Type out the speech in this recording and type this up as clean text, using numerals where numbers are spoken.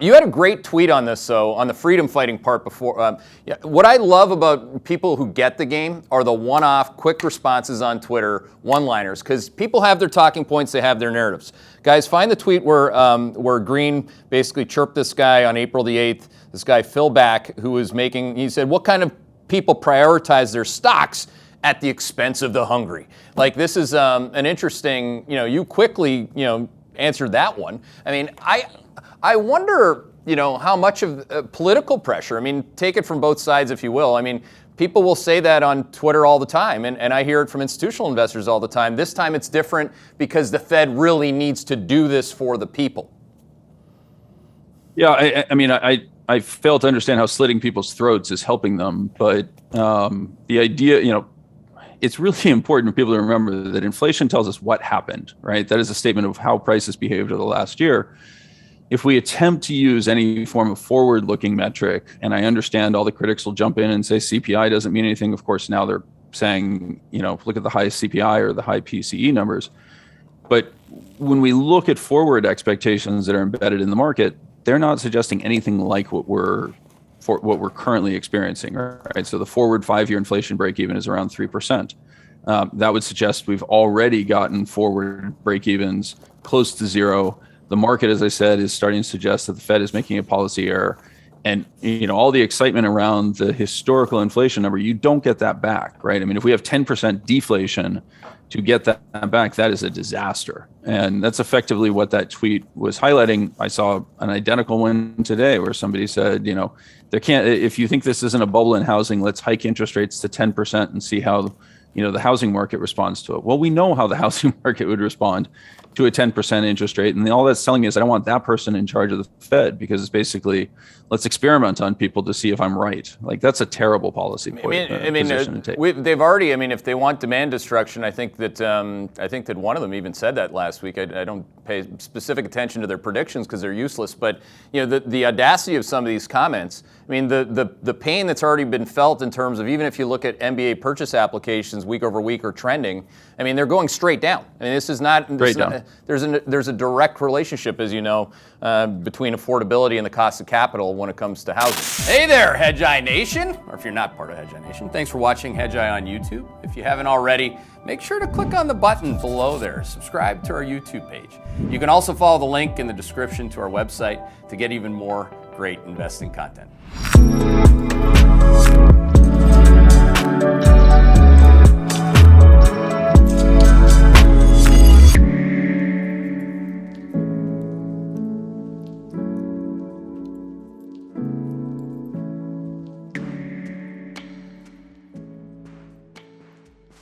You had a great tweet on this, though, on the freedom fighting part before. What I love about people who get the game are the one-off, quick responses on Twitter, one-liners, because people have their talking points, they have their narratives. Guys, find the tweet where Green basically chirped this guy on April the 8th, this guy Phil Back, who was he said, what kind of people prioritize their stocks at the expense of the hungry? Like, this is an interesting, you quickly, answered that one. I mean, I wonder, how much of political pressure, I mean, take it from both sides, if you will. I mean, people will say that on Twitter all the time, and I hear it from institutional investors all the time. This time it's different because the Fed really needs to do this for the people. Yeah, I fail to understand how slitting people's throats is helping them, but the idea, it's really important for people to remember that inflation tells us what happened, right? That is a statement of how prices behaved over the last year. If we attempt to use any form of forward-looking metric, and I understand all the critics will jump in and say CPI doesn't mean anything. Of course, now they're saying, look at the high CPI or the high PCE numbers. But when we look at forward expectations that are embedded in the market, they're not suggesting anything like what we're currently experiencing, right? So the forward 5-year inflation break-even is around 3%. That would suggest we've already gotten forward break-evens close to zero. The market, as I said, is starting to suggest that the Fed is making a policy error. And, all the excitement around the historical inflation number, you don't get that back, right? I mean, if we have 10% deflation, to get that back, that is a disaster. And that's effectively what that tweet was highlighting. I saw an identical one today where somebody said, if you think this isn't a bubble in housing, let's hike interest rates to 10% and see how, the housing market responds to it. Well, we know how the housing market would respond to a 10% interest rate. And all that's telling me is I don't want that person in charge of the Fed, because it's basically, let's experiment on people to see if I'm right. Like, that's a terrible policy position to take. They've already, if they want demand destruction, I think that one of them even said that last week. I don't pay specific attention to their predictions because they're useless. But, the audacity of some of these comments, the pain that's already been felt in terms of, even if you look at MBA purchase applications week over week are trending, they're going straight down. This is not, there's a direct relationship, as you know, between affordability and the cost of capital when it comes to housing. Hey there, Hedgeye Nation, or if you're not part of Hedgeye Nation, thanks for watching Hedgeye on YouTube. If you haven't already, make sure to click on the button below there. Subscribe to our YouTube page. You can also follow the link in the description to our website to get even more great investing content.